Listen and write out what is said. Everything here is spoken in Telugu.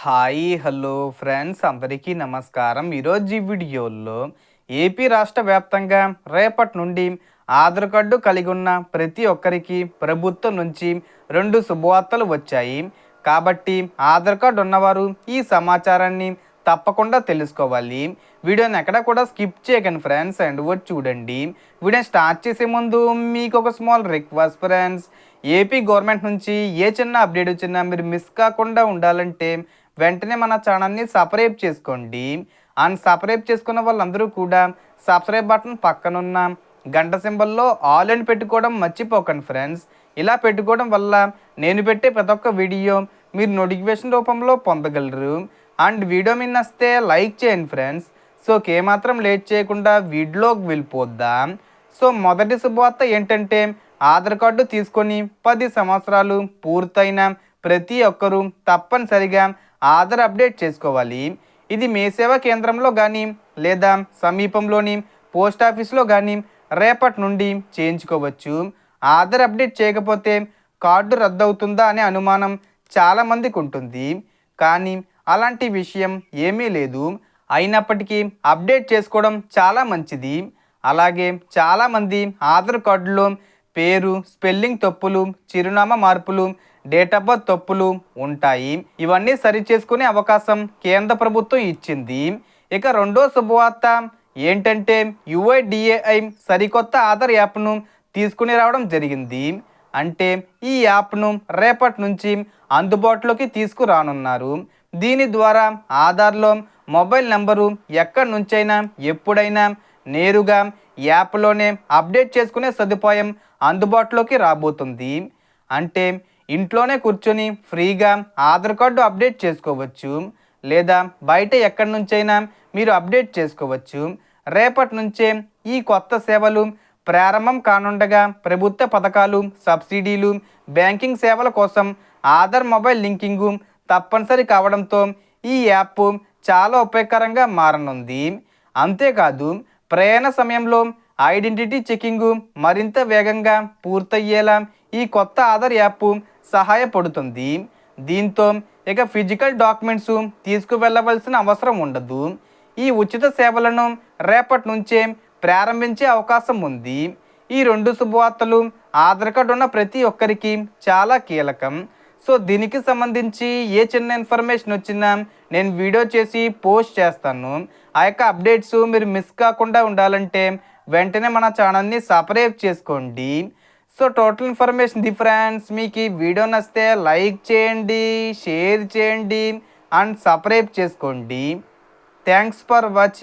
హాయ్ హలో ఫ్రెండ్స్ అందరికీ నమస్కారం. ఈరోజు ఈ వీడియోలో ఏపీ రాష్ట్ర వ్యాప్తంగా రేపటి నుండి ఆధార్ కార్డు కలిగి ఉన్న ప్రతి ఒక్కరికి ప్రభుత్వం నుంచి 2 శుభవార్తలు వచ్చాయి. కాబట్టి ఆధార్ కార్డు ఉన్నవారు ఈ సమాచారాన్ని తప్పకుండా తెలుసుకోవాలి. వీడియోని ఎక్కడ కూడా స్కిప్ చేయకండి ఫ్రెండ్స్, అండ్ వచ్చి చూడండి. వీడియో స్టార్ట్ చేసే ముందు మీకు ఒక small request friends, AP government నుంచి ఏ చిన్న అప్డేట్ వచ్చినా మీరు మిస్ కాకుండా ఉండాలంటే వెంటనే మన ఛానల్ని సబ్స్క్రైబ్ చేసుకోండి. అండ్ సబ్స్క్రైబ్ చేసుకున్న వాళ్ళందరూ కూడా సబ్స్క్రైబ్ బటన్ పక్కనున్న గంట సింబల్లో ఆల్ అని పెట్టుకోవడం మర్చిపోకండి ఫ్రెండ్స్. ఇలా పెట్టుకోవడం వల్ల నేను పెట్టే ప్రతి ఒక్క వీడియో మీరు నోటిఫికేషన్ రూపంలో పొందగలరు. అండ్ వీడియో మీద నచ్చితే లైక్ చేయండి ఫ్రెండ్స్. సో ఏమాత్రం లేట్ చేయకుండా వీడియోకి వెళ్ళిపోద్దాం. సో మొదటి శుభవార్త ఏంటంటే, ఆధార్ కార్డు తీసుకొని 10 సంవత్సరాలు పూర్తయిన ప్రతి ఒక్కరూ తప్పనిసరిగా ఆధార్ అప్డేట్ చేసుకోవాలి. ఇది మీ సేవా కేంద్రంలో కానీ లేదా సమీపంలోని పోస్ట్ ఆఫీస్లో కానీ రేపటి నుండి చేయించుకోవచ్చు. ఆధార్ అప్డేట్ చేయకపోతే కార్డు రద్దవుతుందా అనే అనుమానం చాలామందికి ఉంటుంది. కానీ అలాంటి విషయం ఏమీ లేదు. అయినప్పటికీ అప్డేట్ చేసుకోవడం చాలా మంచిది. అలాగే చాలామంది ఆధార్ కార్డులో పేరు, స్పెల్లింగ్ తప్పులు, చిరునామా మార్పులు, డేట్ ఆఫ్ బర్త్ తప్పులు ఉంటాయి. ఇవన్నీ సరి చేసుకునే అవకాశం కేంద్ర ప్రభుత్వం ఇచ్చింది. ఇక రెండో శుభవార్త ఏంటంటే, యుఐడిఏఐ సరికొత్త ఆధార్ యాప్ను తీసుకుని రావడం జరిగింది. అంటే ఈ యాప్ను రేపటి నుంచి అందుబాటులోకి తీసుకురానున్నారు. దీని ద్వారా ఆధార్లో మొబైల్ నెంబరు ఎక్కడి నుంచైనా ఎప్పుడైనా నేరుగా యాప్లోనే అప్డేట్ చేసుకునే సదుపాయం అందుబాటులోకి రాబోతుంది. అంటే ఇంట్లోనే కూర్చొని ఫ్రీగా ఆధార్ కార్డు అప్డేట్ చేసుకోవచ్చు, లేదా బయట ఎక్కడి నుంచైనా మీరు అప్డేట్ చేసుకోవచ్చు. రేపటి నుంచే ఈ కొత్త సేవలు ప్రారంభం కానుండగా ప్రభుత్వ పథకాలు, సబ్సిడీలు, బ్యాంకింగ్ సేవల కోసం ఆధార్ మొబైల్ లింకింగు తప్పనిసరి కావడంతో ఈ యాప్ చాలా ఉపయోగకరంగా మారనుంది. అంతేకాదు ప్రయాణ సమయంలో ఐడెంటిటీ చెకింగు మరింత వేగంగా పూర్తయ్యేలా ఈ కొత్త ఆధార్ యాప్ సహాయపడుతుంది. దీంతో ఇక ఫిజికల్ డాక్యుమెంట్స్ తీసుకువెళ్ళవలసిన అవసరం ఉండదు. ఈ ఉచిత సేవలను రేపటి నుంచే ప్రారంభించే అవకాశం ఉంది. ఈ 2 శుభవార్తలు ఆధార్ కార్డు ఉన్న ప్రతి ఒక్కరికి చాలా కీలకం. సో దీనికి సంబంధించి ఏ చిన్న ఇన్ఫర్మేషన్ వచ్చినా నేను వీడియో చేసి పోస్ట్ చేస్తాను. ఆ యొక్క అప్డేట్స్ మీరు మిస్ కాకుండా ఉండాలంటే వెంటనే మన ఛానల్ని సబ్స్క్రైబ్ చేసుకోండి. So total information the friends. మీకు ఈ వీడియో నచ్చితే లైక్ చేయండి, షేర్ చేయండి అండ్ సబ్స్క్రైబ్ చేసుకోండి. Thanks for watching.